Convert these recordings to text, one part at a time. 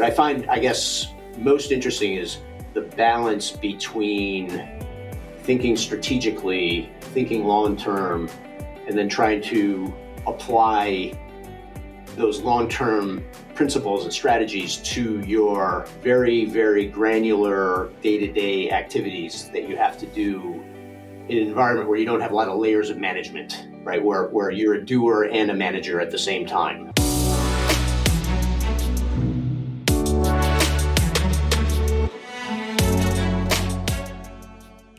what I find, I guess, most interesting is the balance between thinking strategically, thinking long-term, and then trying to apply those long-term principles and strategies to your very, very granular day-to-day activities that you have to do in an environment where you don't have a lot of layers of management, right? Where you're a doer and a manager at the same time.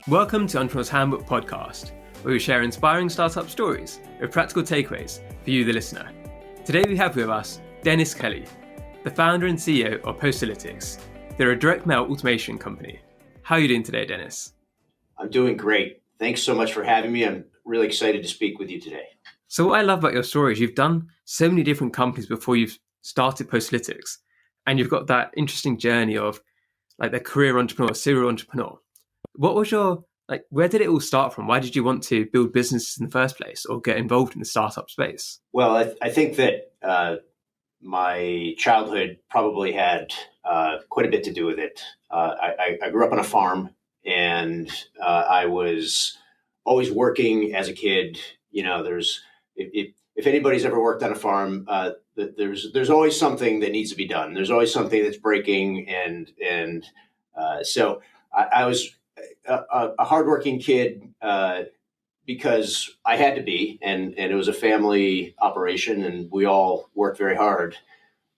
Welcome to Entrepreneur's Handbook Podcast, where we share inspiring startup stories with practical takeaways for you, the listener. Today we have with us Dennis Kelly, the founder and CEO of Postalytics. They're a direct mail automation company. How are you doing today, Dennis? I'm doing great. Thanks so much for having me. I'm really excited to speak with you today. So what I love about your story is you've done so many different companies before you've started Postalytics, and you've got that interesting journey of like the career entrepreneur, serial entrepreneur. What was where did it all start from? Why did you want to build businesses in the first place or get involved in the startup space? Well, I think that my childhood probably had quite a bit to do with it. I grew up on a farm, and I was always working as a kid. You know, if anybody's ever worked on a farm, there's always something that needs to be done. There's always something that's breaking, and so I was a hardworking kid because I had to be, and it was a family operation, and we all worked very hard.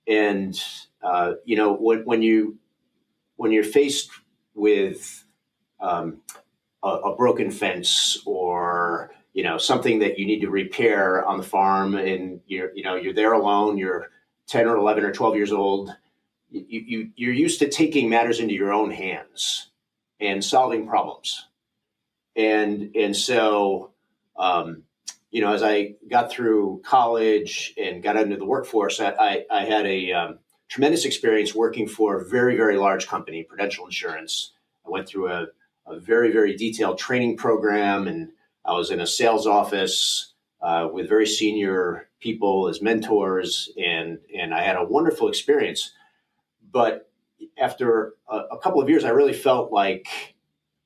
And when you're faced with a broken fence or something that you need to repair on the farm, and you're there alone, you're 10 or 11 or 12 years old, you're used to taking matters into your own hands and solving problems. And so, as I got through college and got into the workforce, I had a tremendous experience working for a very, very large company, Prudential Insurance. I went through a very, very detailed training program, and I was in a sales office with very senior people as mentors, and I had a wonderful experience. But after a couple of years, I really felt like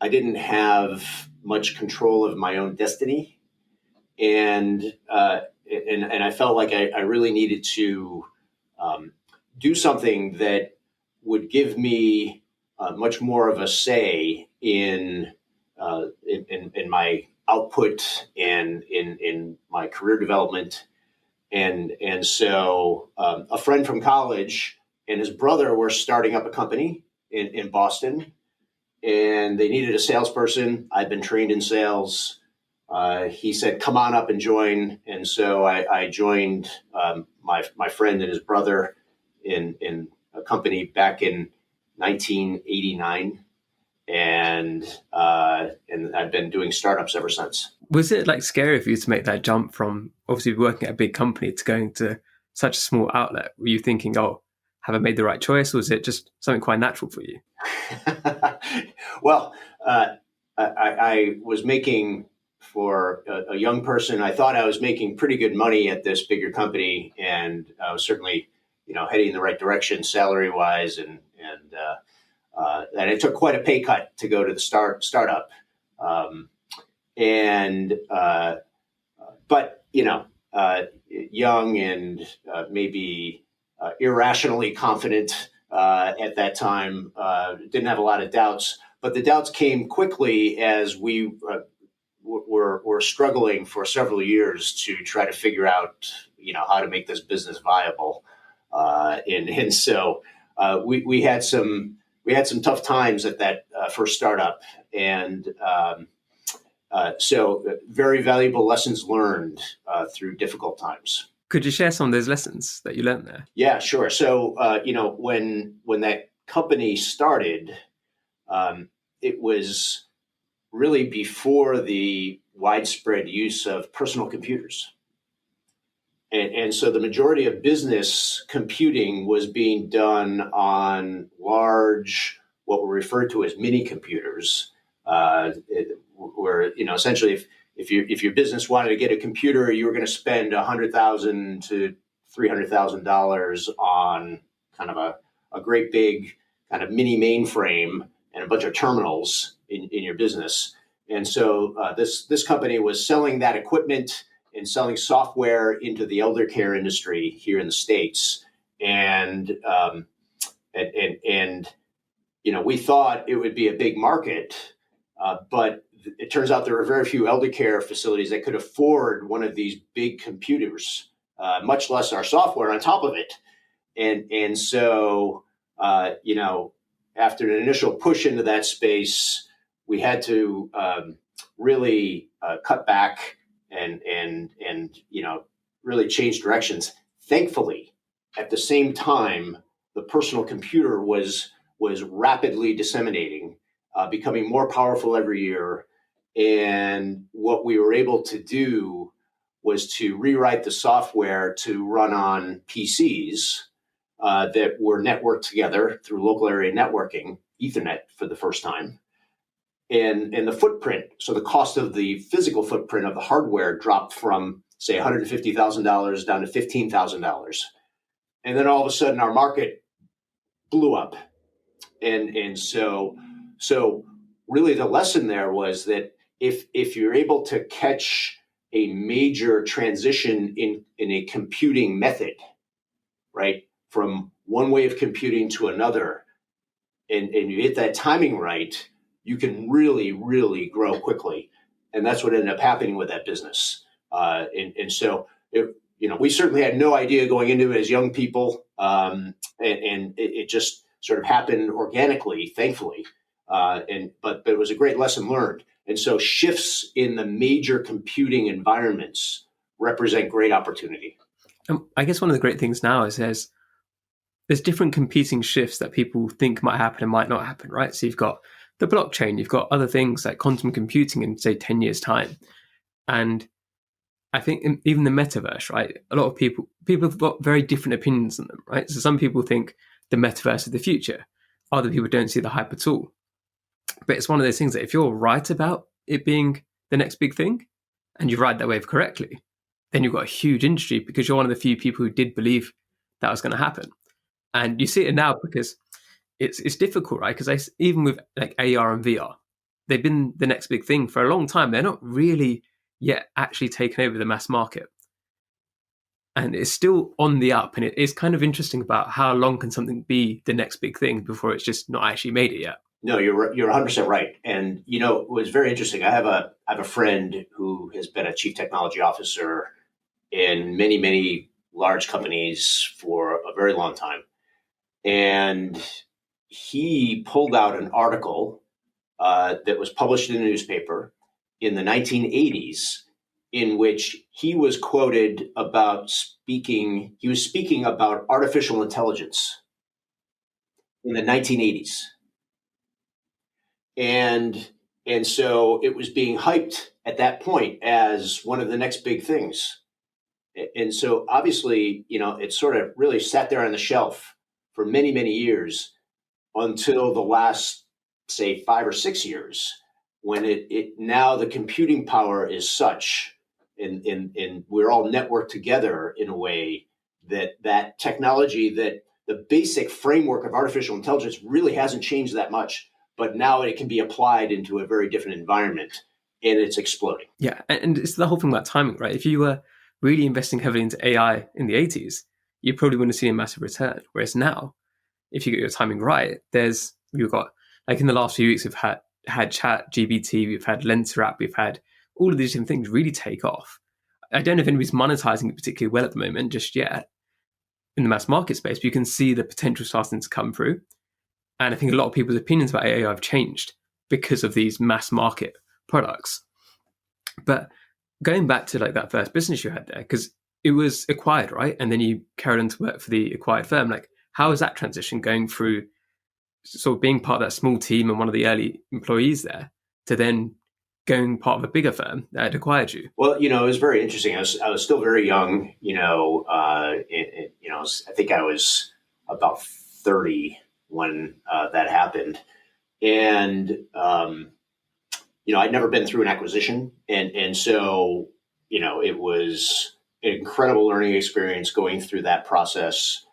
I didn't have much control of my own destiny, and I felt like I really needed to do something that would give me much more of a say in my output and in my career development, and so a friend from college and his brother were starting up a company in Boston, and they needed a salesperson. I'd been trained in sales. He said, "Come on up and join." And so I joined my friend and his brother in a company back in 1989, and I've been doing startups ever since. Was it scary for you to make that jump from obviously working at a big company to going to such a small outlet? Were you thinking, "Oh, have I made the right choice?" Or was it just something quite natural for you? Well, I was making, for a young person, I thought I was making pretty good money at this bigger company, and I was certainly, heading in the right direction salary-wise, and it took quite a pay cut to go to the startup. But young and maybe irrationally confident at that time, didn't have a lot of doubts, but the doubts came quickly as we were struggling for several years to try to figure out, how to make this business viable. And so we had some tough times at that first startup, and so very valuable lessons learned through difficult times. Could you share some of those lessons that you learned there? Yeah, sure. So, when that company started, it was really before the widespread use of personal computers. And so the majority of business computing was being done on large, what were referred to as mini computers, where, essentially if your business wanted to get a computer, you were going to spend $100,000 to $300,000 on kind of a great big kind of mini mainframe and a bunch of terminals in your business. And so this company was selling that equipment and selling software into the elder care industry here in the States. And we thought it would be a big market, but it turns out there were very few elder care facilities that could afford one of these big computers, much less our software on top of it. And so, after an initial push into that space, we had to really cut back and really change directions. Thankfully, at the same time, the personal computer was rapidly disseminating, becoming more powerful every year. And what we were able to do was to rewrite the software to run on PCs that were networked together through local area networking, Ethernet for the first time. And the footprint, so the cost of the physical footprint of the hardware dropped from, say, $150,000 down to $15,000. And then all of a sudden our market blew up. And so really the lesson there was that if you're able to catch a major transition in a computing method, right, from one way of computing to another, and you hit that timing right, you can really, really grow quickly. And that's what ended up happening with that business. So we certainly had no idea going into it as young people, and it just sort of happened organically, thankfully. But it was a great lesson learned. And so shifts in the major computing environments represent great opportunity. I guess one of the great things now is there's different competing shifts that people think might happen and might not happen, right? So you've got the blockchain, you've got other things like quantum computing in, say, 10 years' time. And I think even the metaverse, right? A lot of people have got very different opinions on them, right? So some people think the metaverse is the future. Other people don't see the hype at all. But it's one of those things that if you're right about it being the next big thing, and you ride that wave correctly, then you've got a huge industry because you're one of the few people who did believe that was going to happen. And you see it now because it's difficult, right? Because even with like AR and VR, they've been the next big thing for a long time. They're not really yet actually taken over the mass market. And it's still on the up. And it is kind of interesting about how long can something be the next big thing before it's just not actually made it yet. No, you're 100% right. And, it was very interesting. I have a friend who has been a chief technology officer in many, many large companies for a very long time. And he pulled out an article that was published in a newspaper in the 1980s in which he was quoted about speaking about artificial intelligence in the 1980s. And so it was being hyped at that point as one of the next big things. And so obviously, it sort of really sat there on the shelf for many, many years until the last, say, 5 or 6 years, when it now the computing power is such, and we're all networked together in a way that technology, that the basic framework of artificial intelligence really hasn't changed that much, but now it can be applied into a very different environment, and it's exploding. Yeah, and it's the whole thing about timing, right? If you were really investing heavily into AI in the 80s, you probably wouldn't have seen a massive return. Whereas now, if you get your timing right, you've got, like in the last few weeks, we've had Chat GBT, we've had Lenser app, we've had all of these different things really take off. I don't know if anybody's monetizing it particularly well at the moment just yet in the mass market space, but you can see the potential starting to come through. And I think a lot of people's opinions about AI have changed because of these mass market products. But going back to like that first business you had there, because it was acquired, right? And then you carried on to work for the acquired firm. Like, how is that transition going through sort of being part of that small team and one of the early employees there to then going part of a bigger firm that had acquired you? Well, it was very interesting. I was still very young, I think I was about 30 when that happened. And, I'd never been through an acquisition. And so, it was an incredible learning experience going through that process.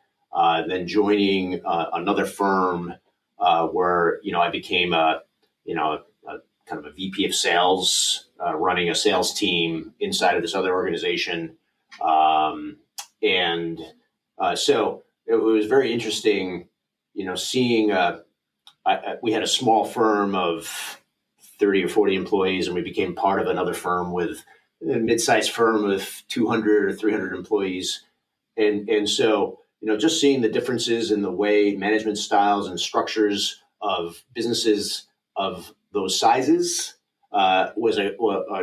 then joining another firm where I became a kind of a VP of sales, running a sales team inside of this other organization, and so it was very interesting, seeing. We had a small firm of 30 or 40 employees, and we became part of another firm with a mid-sized firm with 200 or 300 employees. And so, just seeing the differences in the way management styles and structures of businesses of those sizes was a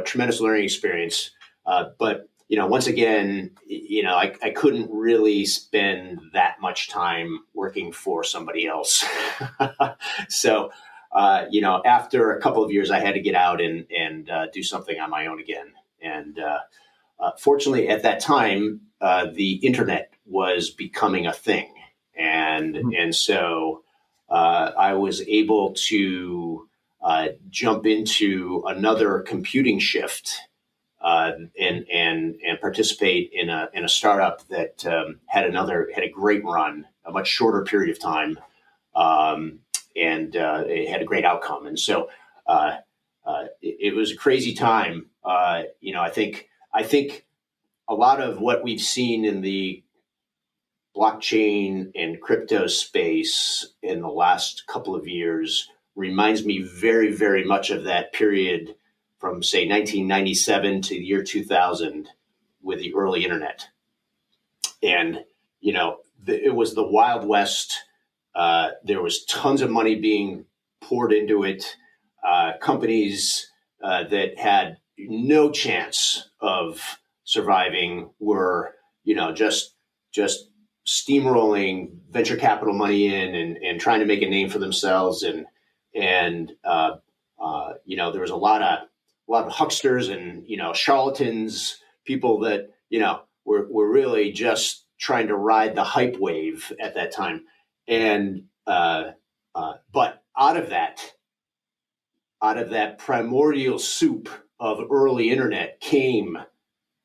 tremendous learning experience. But once again, I couldn't really spend that much time working for somebody else. So, after a couple of years, I had to get out and do something on my own again. And fortunately, at that time, the internet was becoming a thing, and so I was able to jump into another computing shift. And participate in a startup that had a great run, a much shorter period of time, and it had a great outcome. And so it was a crazy time. I think a lot of what we've seen in the blockchain and crypto space in the last couple of years reminds me very, very much of that period from, say, 1997 to the year 2000 with the early internet. And, it was the Wild West. There was tons of money being poured into it. Companies that had no chance of surviving were, just steamrolling venture capital money in and trying to make a name for themselves. And there was a lot of hucksters and, charlatans, people that, were really just trying to ride the hype wave at that time. And, but out of that primordial soup of early internet came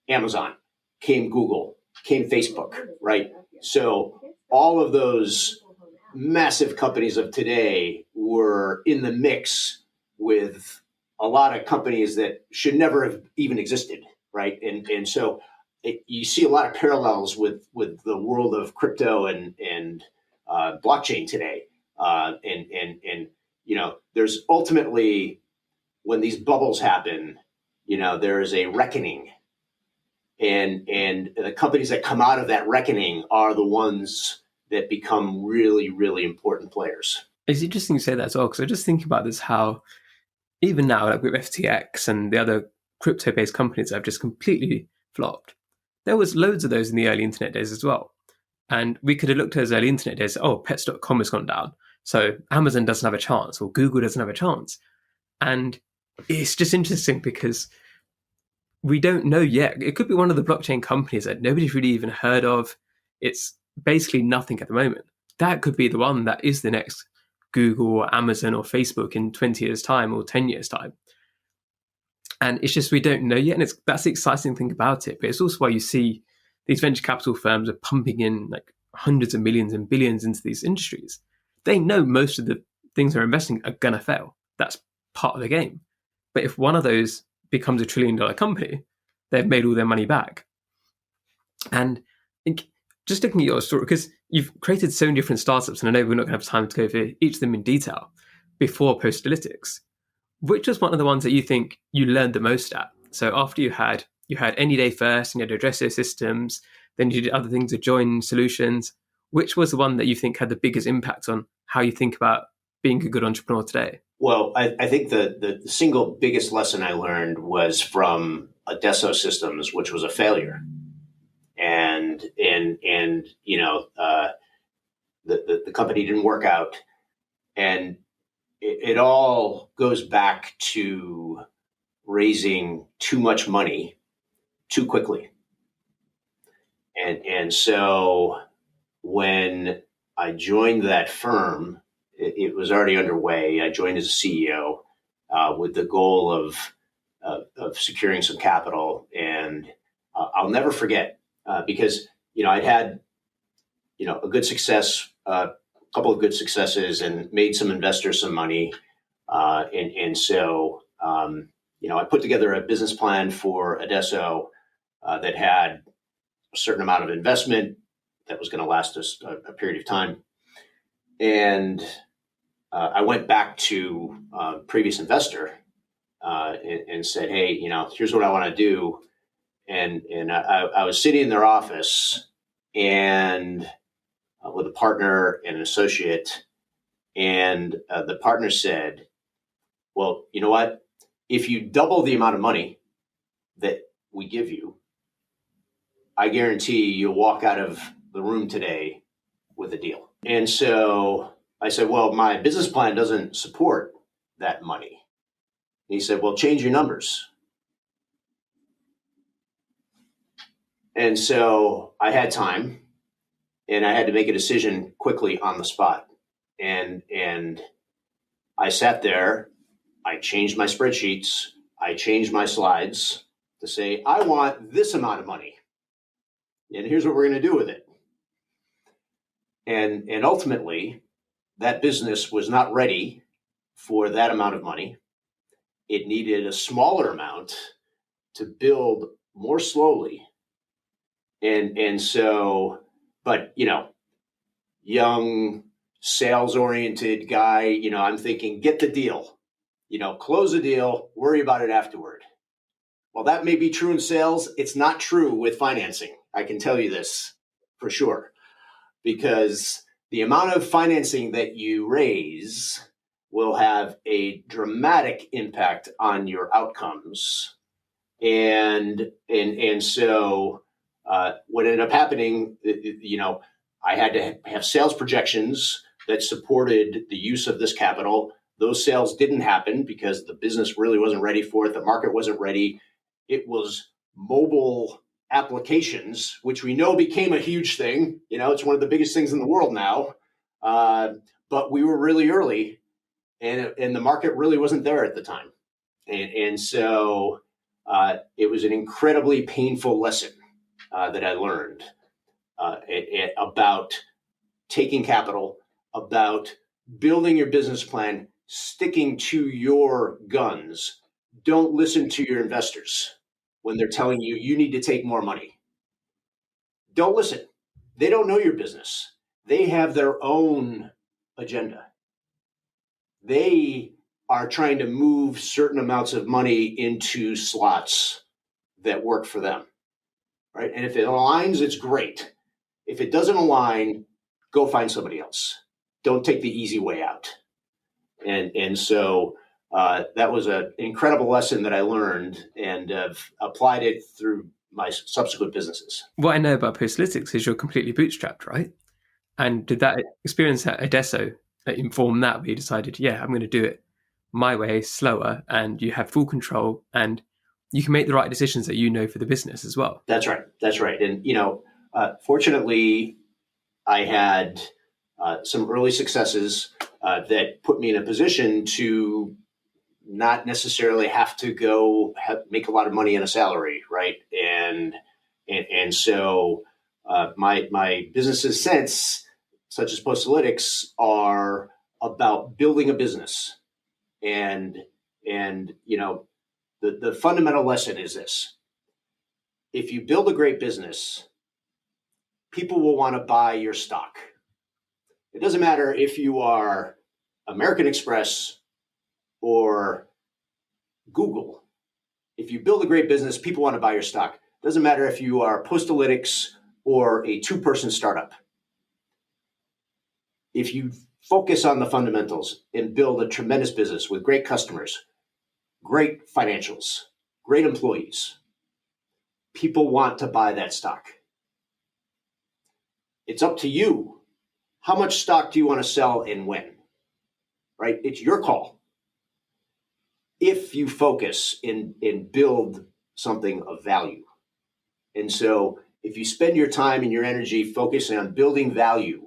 Amazon, came Google, came Facebook, right? So all of those massive companies of today were in the mix with a lot of companies that should never have even existed, right? And so you see a lot of parallels with the world of crypto and blockchain today. And there's ultimately, when these bubbles happen, there is a reckoning, and the companies that come out of that reckoning are the ones that become really, really important players. It's interesting you say that as well, because I just think about this, how even now, like with FTX and the other crypto-based companies that have just completely flopped, there was loads of those in the early internet days as well. And we could have looked at those early internet days, pets.com has gone down, so Amazon doesn't have a chance, or Google doesn't have a chance. And it's just interesting because we don't know yet. It could be one of the blockchain companies that nobody's really even heard of. It's basically nothing at the moment. That could be the one that is the next Google or Amazon or Facebook in 20 years' time or 10 years' time. And it's just, we don't know yet. And that's the exciting thing about it. But it's also why you see these venture capital firms are pumping in like hundreds of millions and billions into these industries. They know most of the things they're investing are going to fail. That's part of the game. But if one of those becomes $1 trillion company, they've made all their money back. And just looking at your story, because you've created so many different startups, and I know we're not going to have time to go over each of them in detail before Postalytics, which was one of the ones that you think you learned the most at? So after you had Any Day First, and you had to address those systems, then you did other things to join solutions. Which was the one that you think had the biggest impact on how you think about being a good entrepreneur today? Well, I think the single biggest lesson I learned was from Adesso Systems, which was a failure. And the company didn't work out. And it all goes back to raising too much money too quickly. And so when I joined that firm, it was already underway. I joined as a CEO with the goal of securing some capital. And I'll never forget because, I'd had a good success, a couple of good successes, and made some investors some money. So I put together a business plan for Adesso that had a certain amount of investment that was going to last us a period of time. And I went back to a previous investor and said, hey, here's what I want to do. And I was sitting in their office and with a partner and an associate. And the partner said, well, you know what? If you double the amount of money that we give you, I guarantee you'll walk out of the room today with a deal. And so I said, well, my business plan doesn't support that money. And he said, well, change your numbers. And so I had time and I had to make a decision quickly on the spot. And I sat there, I changed my spreadsheets, I changed my slides to say, I want this amount of money. And here's what we're going to do with it. And ultimately, that business was not ready for that amount of money. It needed a smaller amount to build more slowly. And so, but, young, sales-oriented guy, I'm thinking, get the deal, close the deal, worry about it afterward. Well, that may be true in sales. It's not true with financing. I can tell you this for sure, because the amount of financing that you raise will have a dramatic impact on your outcomes. And so what ended up happening, I had to have sales projections that supported the use of this capital. Those sales didn't happen because the business really wasn't ready for it. The market wasn't ready. It was mobile applications, which we know became a huge thing. It's one of the biggest things in the world now. But we were really early, and the market really wasn't there at the time. And so it was an incredibly painful lesson that I learned about taking capital, about building your business plan, sticking to your guns. Don't listen to your investors when they're telling you you need to take more money. Don't listen. They don't know your business. They have their own agenda. They are trying to move certain amounts of money into slots that work for them, right? And if it aligns, it's great. If it doesn't align, go find somebody else. Don't take the easy way out. And so that was an incredible lesson that I learned, and applied it through my subsequent businesses. What I know about Postalytics is you're completely bootstrapped, right? And did that experience at Adesso inform that, where you decided, yeah, I'm going to do it my way, slower, and you have full control and you can make the right decisions that for the business as well? That's right. And, fortunately, I had some early successes that put me in a position to not necessarily have to go make a lot of money in a salary, right? And so my businesses since, such as Postalytics, are about building a business. And the fundamental lesson is this: if you build a great business, people will want to buy your stock. It doesn't matter if you are American Express or Google. If you build a great business, people want to buy your stock. It doesn't matter if you are Postalytics or a two-person startup. If you focus on the fundamentals and build a tremendous business with great customers, great financials, great employees, people want to buy that stock. It's up to you. How much stock do you want to sell and when? Right? It's your call. If you focus and build something of value. And so if you spend your time and your energy focusing on building value,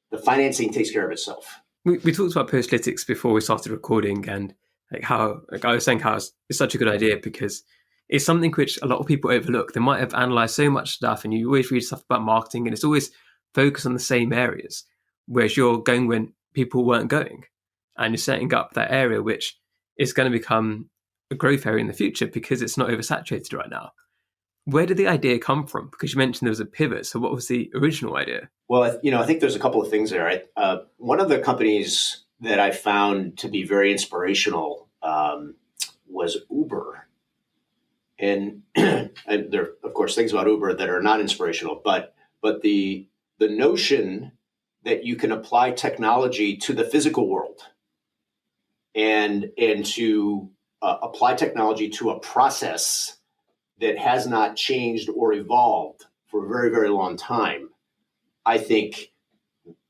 the financing takes care of itself. We talked about Postalytics before we started recording, and I was saying how it's such a good idea because it's something which a lot of people overlook. They might have analyzed so much stuff, and you always read stuff about marketing, and it's always focus on the same areas, whereas you're going when people weren't going, and you're setting up that area which is going to become a growth area in the future because it's not oversaturated right now. Where did the idea come from? Because you mentioned there was a pivot. So what was the original idea? Well, I think there's a couple of things there. One of the companies that I found to be very inspirational was Uber. And, and there are, of course, things about Uber that are not inspirational, but the notion that you can apply technology to the physical world and to apply technology to a process that has not changed or evolved for a very, very long time, I think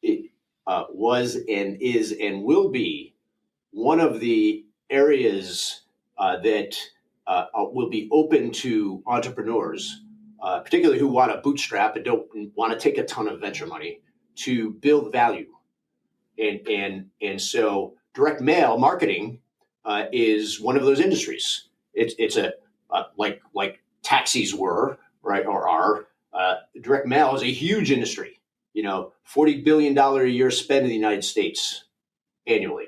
it was and is and will be one of the areas that will be open to entrepreneurs, particularly who want to bootstrap and don't want to take a ton of venture money to build value. And so direct mail marketing is one of those industries. It's a like taxis were, right, or are. Direct mail is a huge industry. $40 billion a year spent in the United States annually.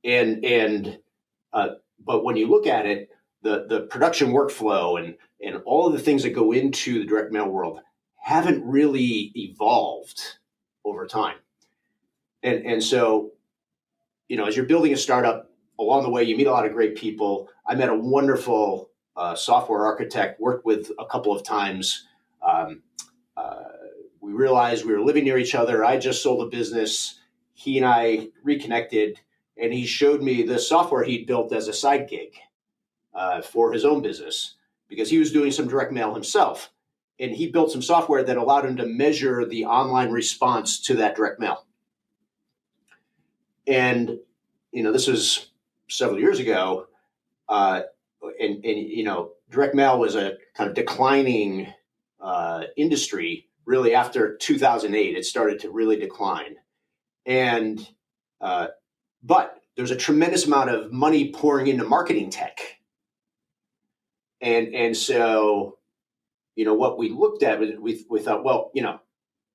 But when you look at it, the production workflow and all of the things that go into the direct mail world haven't really evolved over time. And so, as you're building a startup, along the way, you meet a lot of great people. I met a wonderful software architect, worked with a couple of times. We realized we were living near each other. I just sold a business. He and I reconnected, and he showed me the software he'd built as a side gig for his own business because he was doing some direct mail himself. And he built some software that allowed him to measure the online response to that direct mail. And, this was several years ago. And direct mail was a kind of declining industry. Really, after 2008, it started to really decline. And but there's a tremendous amount of money pouring into marketing tech. And so, what we looked at was we thought, well,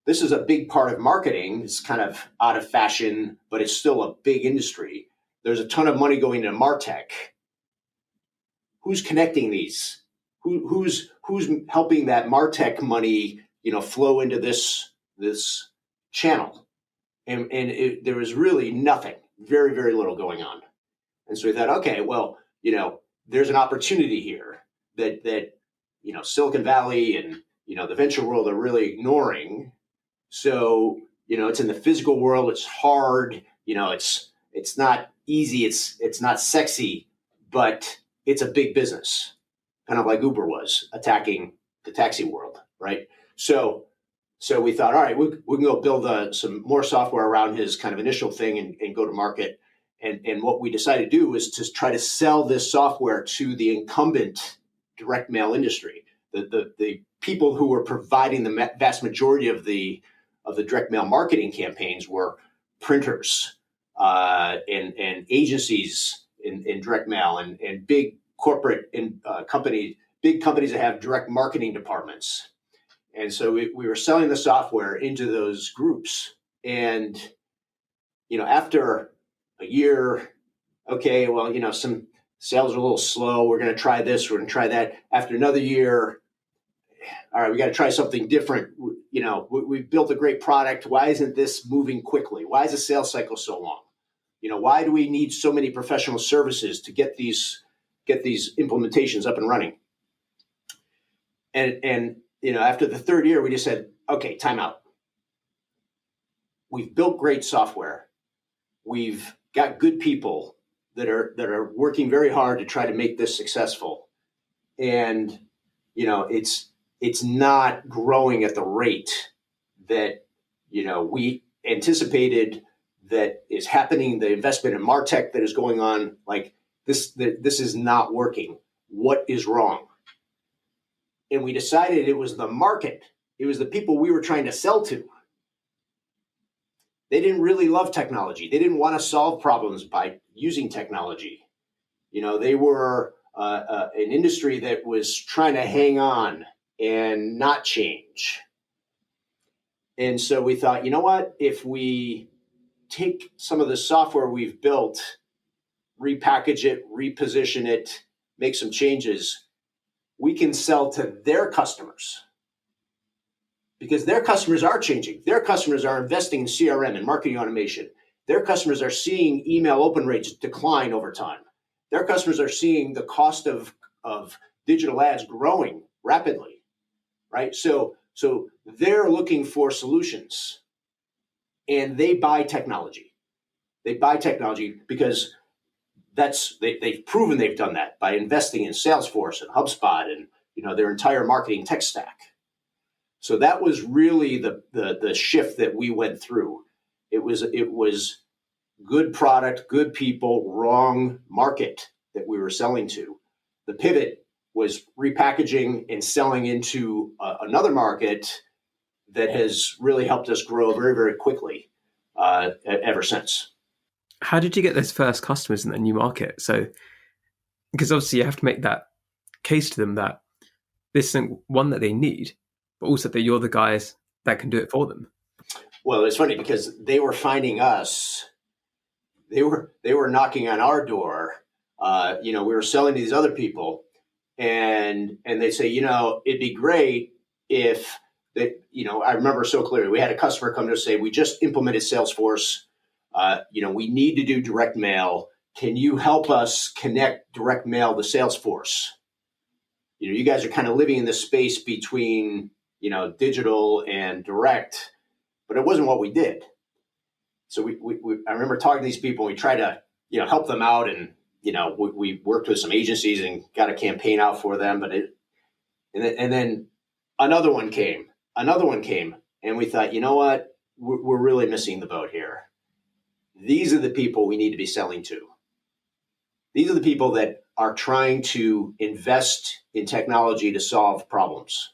this is a big part of marketing. It's kind of out of fashion, but it's still a big industry. There's a ton of money going into MarTech. Who's connecting these? Who's helping that MarTech money, flow into this channel? And there was really nothing, very, very little going on. And so we thought, okay, well, there's an opportunity here that Silicon Valley and the venture world are really ignoring. So it's in the physical world. It's hard. It's not easy. It's not sexy, but it's a big business, kind of like Uber was attacking the taxi world, right? So we thought, all right, we can go build some more software around his kind of initial thing and go to market. And what we decided to do was to try to sell this software to the incumbent direct mail industry, the people who were providing the vast majority of the direct mail marketing campaigns were printers and agencies in direct mail and big corporate big companies that have direct marketing departments. And so we were selling the software into those groups. And, after a year, okay, well, some sales are a little slow. We're going to try this. We're going to try that. After another year, all right, we got to try something different. We've built a great product. Why isn't this moving quickly? Why is the sales cycle so long? Why do we need so many professional services to get these implementations up and running? And after the third year, we just said, okay, time out. We've built great software. We've got good people that are working very hard to try to make this successful. And, it's not growing at the rate that, we anticipated that is happening. The investment in MarTech that is going on, like this is not working. What is wrong? And we decided it was the market. It was the people we were trying to sell to. They didn't really love technology. They didn't want to solve problems by using technology. They were an industry that was trying to hang on and not change. And so we thought, you know what, if we take some of the software we've built, repackage it, reposition it, make some changes, we can sell to their customers. Because their customers are changing. Their customers are investing in CRM and marketing automation. Their customers are seeing email open rates decline over time. Their customers are seeing the cost of digital ads growing rapidly, right? So they're looking for solutions, and they buy technology. They buy technology because they've proven they've done that by investing in Salesforce and HubSpot and their entire marketing tech stack. So that was really the shift that we went through. It was good product, good people, wrong market that we were selling to. The pivot was repackaging and selling into another market that has really helped us grow very, very quickly ever since. How did you get those first customers in that new market? So, because obviously you have to make that case to them that this isn't one that they need, but also that you're the guys that can do it for them. Well, it's funny because they were finding us. They were knocking on our door. We were selling to these other people, and they say, it'd be great if they. I remember so clearly. We had a customer come to us say, we just implemented Salesforce. We need to do direct mail. Can you help us connect direct mail to Salesforce? You guys are kind of living in this space between digital and direct, but it wasn't what we did. So I remember talking to these people, and we tried to, help them out. And, we worked with some agencies and got a campaign out for them, and then another one came, and we thought, you know what, we're really missing the boat here. These are the people we need to be selling to. These are the people that are trying to invest in technology to solve problems.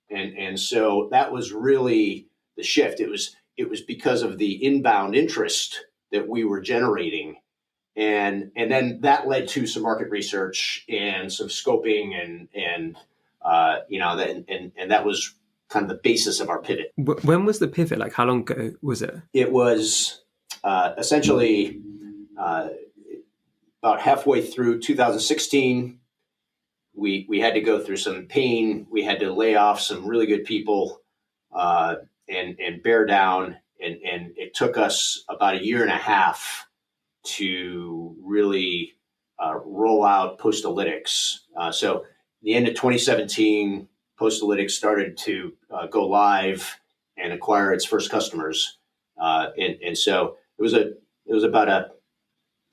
And so that was really the shift. It was because of the inbound interest that we were generating. And then that led to some market research and some scoping and that was kind of the basis of our pivot. When was the pivot? Like, how long ago was it? It was essentially about halfway through 2016. We had to go through some pain. We had to lay off some really good people and bear down. And it took us about a year and a half to really roll out Postalytics. So the end of 2017, Postalytics started to go live and acquire its first customers. And so it was about a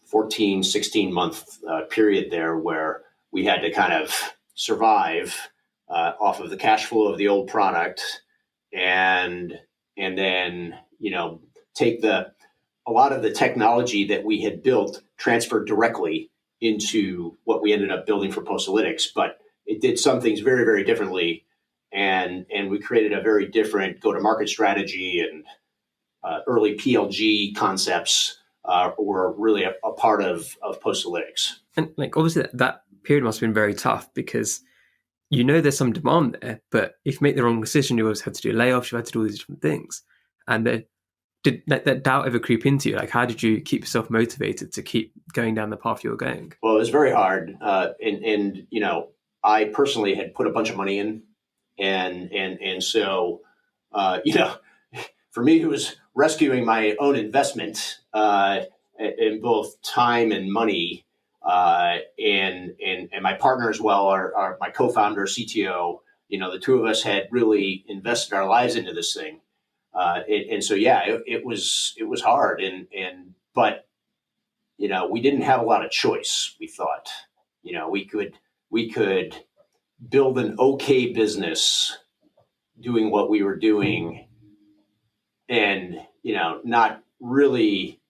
14, 16 month period there where we had to kind of survive off of the cash flow of the old product and then, take a lot of the technology that we had built, transferred directly into what we ended up building for Postalytics. But it did some things very, very differently. And we created a very different go-to-market strategy, and early PLG concepts were really a part of Postalytics. And obviously that period must have been very tough because there's some demand there, but if you make the wrong decision, you always had to do layoffs, you had to do all these different things. And did that doubt ever creep into you? Like, how did you keep yourself motivated to keep going down the path you were going? Well, it was very hard. And I personally had put a bunch of money in. And so, for me, it was rescuing my own investment in both time and money. And my partner as well, our my co-founder, CTO, the two of us had really invested our lives into this thing. And so, it was hard. But we didn't have a lot of choice. We thought, we could build an okay business doing what we were doing and, not really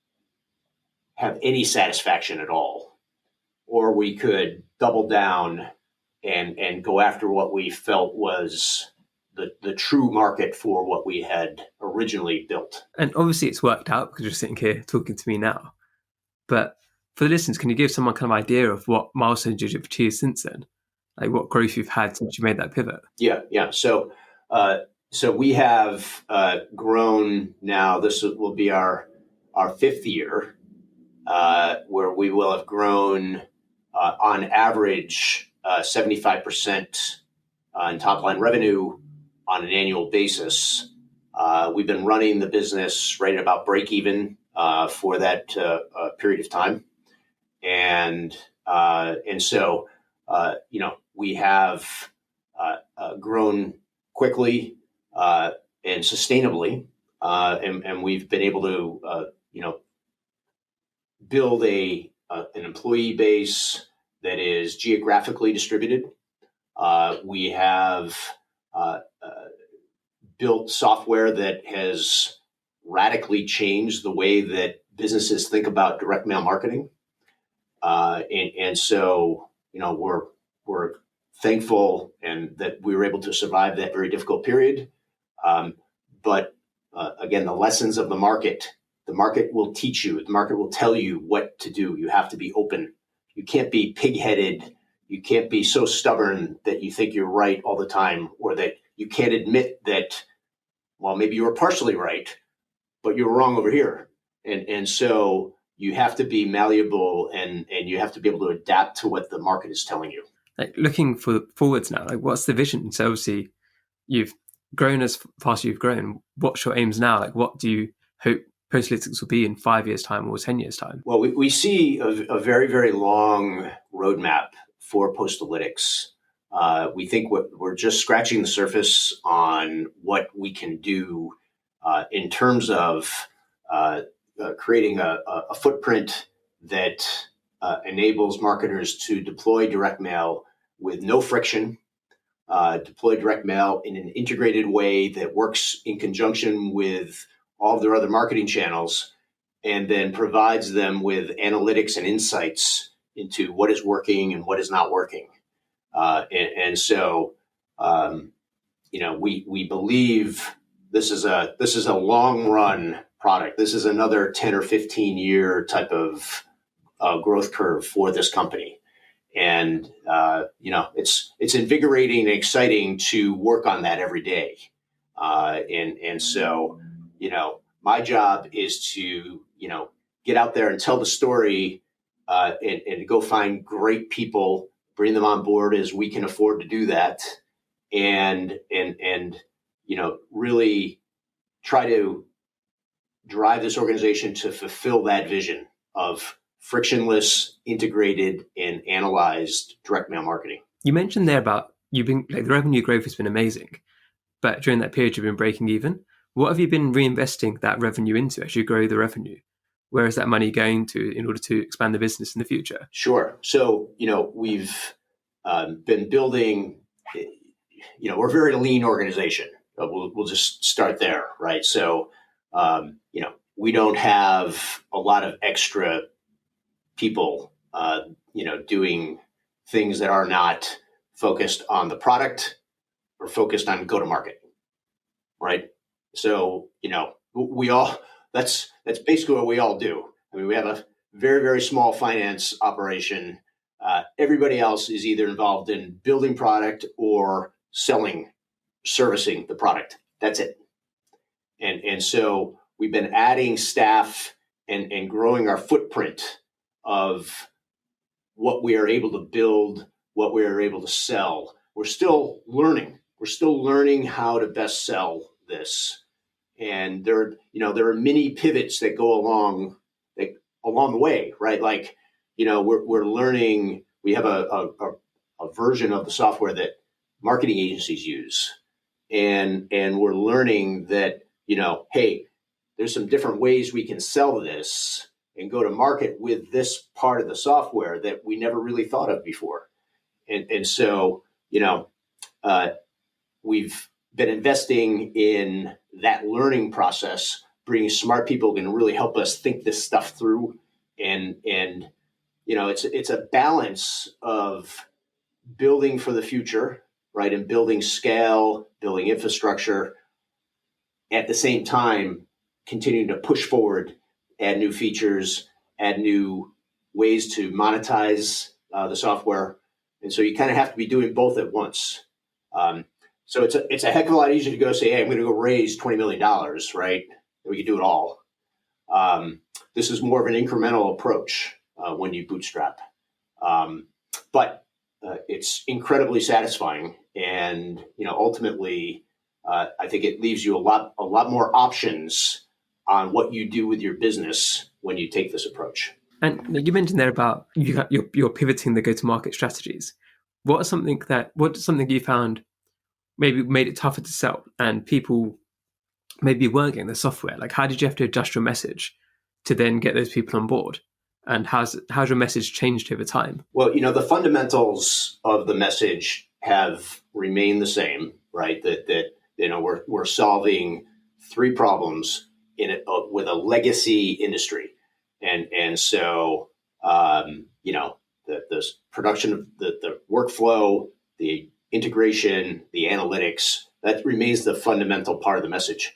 have any satisfaction at all. Or we could double down and go after what we felt was the true market for what we had originally built. And obviously it's worked out because you're sitting here talking to me now. But for the listeners, can you give someone kind of idea of what milestones you've achieved since then? Like what growth you've had since you made that pivot? Yeah. So So we have grown now. This will be our fifth year, where we will have grown on average 75% in top line revenue on an annual basis. We've been running the business right at about break even for that period of time, and so we have grown quickly and sustainably, and we've been able to build an employee base that is geographically distributed. We have built software that has radically changed the way that businesses think about direct mail marketing, and so we're thankful and that we were able to survive that very difficult period. But again, the lessons of the market will teach you. The market will tell you what to do. You have to be open. You can't be pig-headed. You can't be so stubborn that you think you're right all the time, or that you can't admit that, well, maybe you were partially right, but you were wrong over here. And so you have to be malleable, and you have to be able to adapt to what the market is telling you. Like, looking forwards now, like, what's the vision? So obviously you've grown as fast as you've grown. What's your aims now? Like, what do you hope Postalytics will be in 5 years' time or 10 years' time? Well, we see a very, very long roadmap for Postalytics. We think we're just scratching the surface on what we can do in terms of creating a footprint that enables marketers to deploy direct mail with no friction, deploy direct mail in an integrated way that works in conjunction with all of their other marketing channels, and then provides them with analytics and insights into what is working and what is not working. And so, we believe this is a long run product. This is another 10 or 15 year type of growth curve for this company. And, it's invigorating and exciting to work on that every day. And so, my job is to, get out there and tell the story, and go find great people, bring them on board as we can afford to do that. And really try to drive this organization to fulfill that vision of frictionless, integrated, and analyzed direct mail marketing. You mentioned there about you've been, like, the revenue growth has been amazing, but during that period you've been breaking even. What have you been reinvesting that revenue into as you grow the revenue? Where is that money going to in order to expand the business in the future? Sure. So, we've been building, we're a very lean organization. We'll just start there, right? So, we don't have a lot of extra people, doing things that are not focused on the product or focused on go-to-market, right? So, that's basically what we all do. I mean, we have a very, very small finance operation. Everybody else is either involved in building product or servicing the product. That's it. And so we've been adding staff and growing our footprint of what we are able to build, what we are able to sell. We're still learning. We're still learning how to best sell this. And there are many pivots that go along the way, right? Like, we're learning. We have a version of the software that marketing agencies use, and we're learning that, hey, there's some different ways we can sell this and go to market with this part of the software that we never really thought of before. And so, we've been investing in that learning process, bringing smart people who can really help us think this stuff through. And it's a balance of building for the future, right? And building scale, building infrastructure, at the same time, continuing to push forward, add new features, add new ways to monetize the software. And so you kind of have to be doing both at once. So it's a heck of a lot easier to go say, hey, I'm going to go raise $20 million, right? We could do it all. This is more of an incremental approach when you bootstrap. But it's incredibly satisfying. And, ultimately, I think it leaves you a lot more options on what you do with your business when you take this approach. And you mentioned there about you're pivoting the go-to-market strategies. What's something you found maybe made it tougher to sell and people maybe weren't getting the software? Like, how did you have to adjust your message to then get those people on board? And how's your message changed over time? Well, the fundamentals of the message have remained the same, right? That we're solving three problems with a legacy industry, and so the production of the workflow, the integration, the analytics, that remains the fundamental part of the message.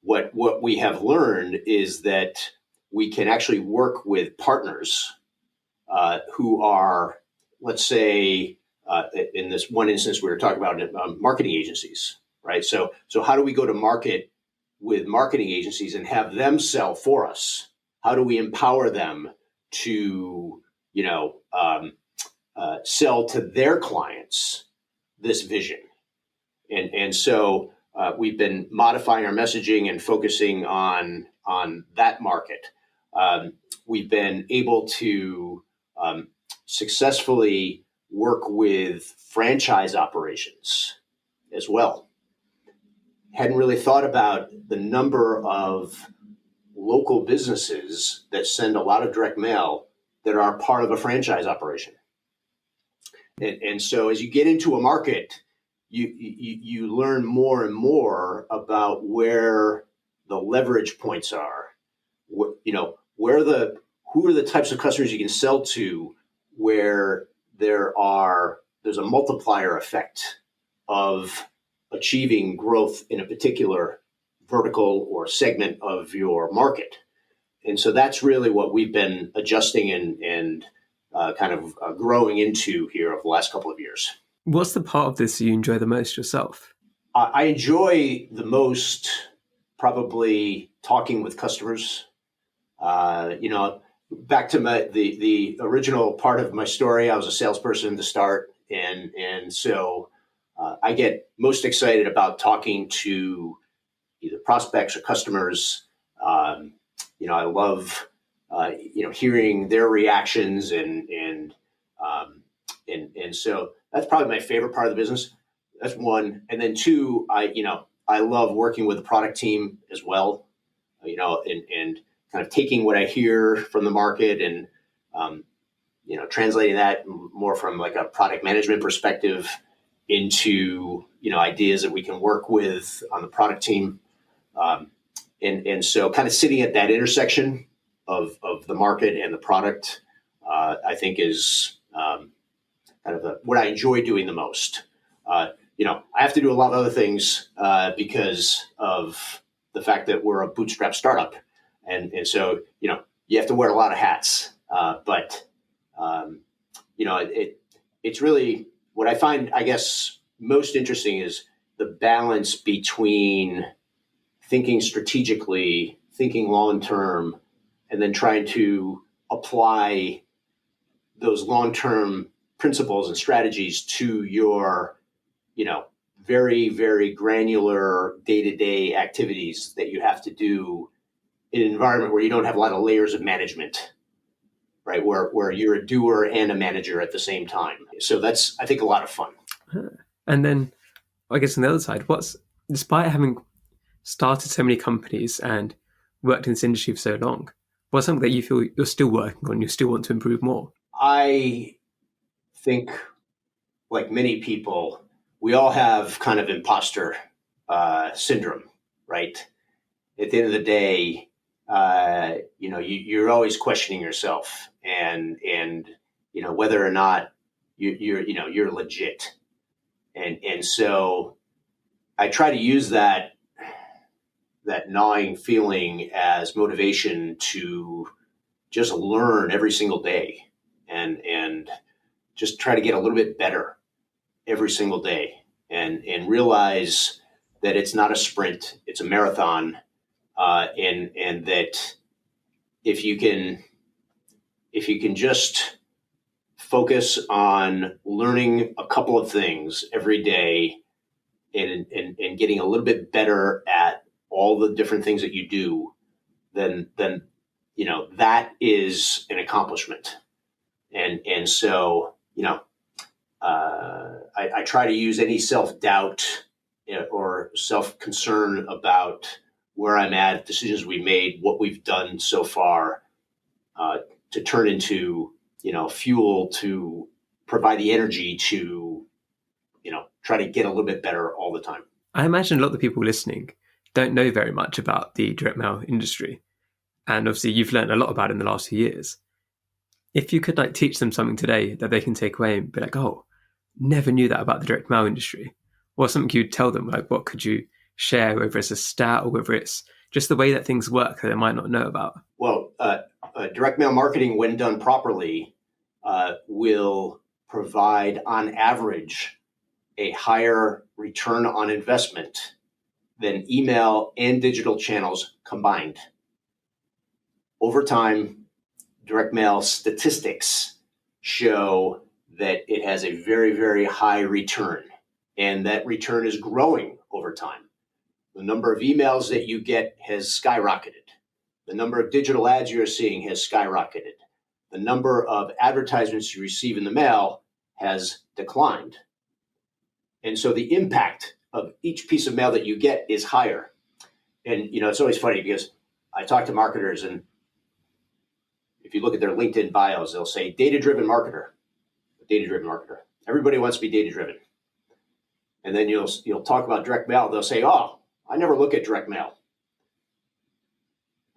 What we have learned is that we can actually work with partners who are, let's say, in this one instance we were talking about, marketing agencies, right? So how do we go to market with marketing agencies and have them sell for us? How do we empower them to, sell to their clients this vision? And so we've been modifying our messaging and focusing on that market. We've been able to successfully work with franchise operations as well. Hadn't really thought about the number of local businesses that send a lot of direct mail that are part of a franchise operation. And so as you get into a market, you learn more and more about where the leverage points are. Who are the types of customers you can sell to where there's a multiplier effect of achieving growth in a particular vertical or segment of your market. And so that's really what we've been adjusting and kind of growing into here over the last couple of years. What's the part of this you enjoy the most yourself? I enjoy the most probably talking with customers. Back to the original part of my story, I was a salesperson to start, and so I get most excited about talking to either prospects or customers. I love hearing their reactions, and so that's probably my favorite part of the business. That's one, and then two, I love working with the product team as well. And kind of taking what I hear from the market and translating that more from like a product management perspective into ideas that we can work with on the product team. And so kind of sitting at that intersection of the market and the product, I think is kind of what I enjoy doing the most. I have to do a lot of other things because of the fact that we're a bootstrap startup. And so, you have to wear a lot of hats. But it's really what I find, I guess, most interesting is the balance between thinking strategically, thinking long-term, and then trying to apply those long-term principles and strategies to your, very, very granular day-to-day activities that you have to do in an environment where you don't have a lot of layers of management, right? Where you're a doer and a manager at the same time. So that's, I think, a lot of fun. And then I guess on the other side, despite having started so many companies and worked in this industry for so long, what's something that you feel you're still working on, you still want to improve more? I think, like many people, we all have kind of imposter syndrome, right? At the end of the day, you're always questioning yourself and whether or not you're legit. And so I try to use that gnawing feeling as motivation to just learn every single day and just try to get a little bit better every single day. and realize that it's not a sprint, it's a marathon, and that if you can just focus on learning a couple of things every day and getting a little bit better at all the different things that you do, then that is an accomplishment. And so I try to use any self-doubt or self-concern about where I'm at, decisions we made, what we've done so far, to turn into fuel to provide the energy to try to get a little bit better all the time. I imagine a lot of the people listening don't know very much about the direct mail industry, and obviously you've learned a lot about it in the last few years. If you could teach them something today that they can take away and be like, oh, never knew that about the direct mail industry, or something you'd tell them, what could you share, whether it's a stat or whether it's just the way that things work that they might not know about? Well, direct mail marketing, when done properly, will provide on average a higher return on investment than email and digital channels combined. Over time, direct mail statistics show that it has a very, very high return, and that return is growing over time. The number of emails that you get has skyrocketed. The number of digital ads you're seeing has skyrocketed. The number of advertisements you receive in the mail has declined. And so the impact of each piece of mail that you get is higher. And, it's always funny because I talk to marketers, and if you look at their LinkedIn bios, they'll say data-driven marketer, data-driven marketer. Everybody wants to be data-driven. And then you'll talk about direct mail. They'll say, oh, I never look at direct mail.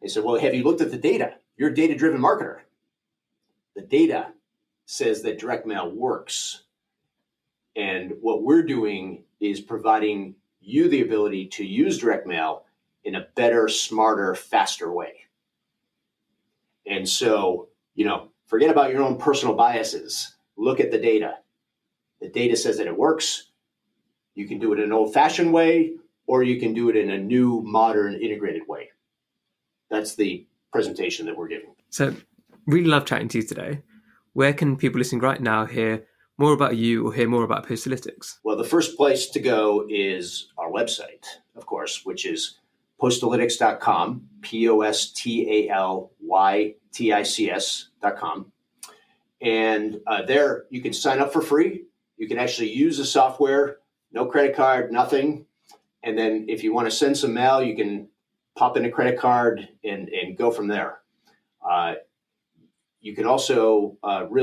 They said, well, have you looked at the data? You're a data-driven marketer. The data says that direct mail works. And what we're doing is providing you the ability to use direct mail in a better, smarter, faster way. And so, forget about your own personal biases. Look at the data. The data says that it works. You can do it in an old-fashioned way, or you can do it in a new, modern, integrated way. That's the presentation that we're giving. So, really love chatting to you today. Where can people listening right now hear more about you or hear more about Postalytics? Well, the first place to go is our website, of course, which is postalytics.com, postalytics.com. And there you can sign up for free. You can actually use the software, no credit card, nothing. And then if you want to send some mail, you can pop in a credit card and go from there. You can also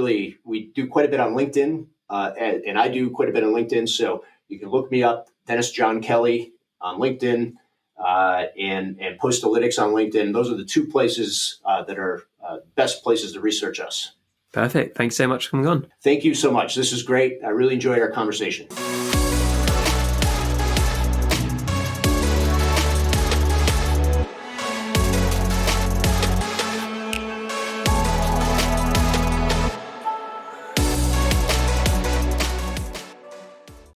we do quite a bit on LinkedIn, and I do quite a bit on LinkedIn. So you can look me up, Dennis John Kelly on LinkedIn, and Postalytics on LinkedIn. Those are the two places that are best places to research us. Perfect. Thanks so much for coming on. Thank you so much. This is great. I really enjoyed our conversation.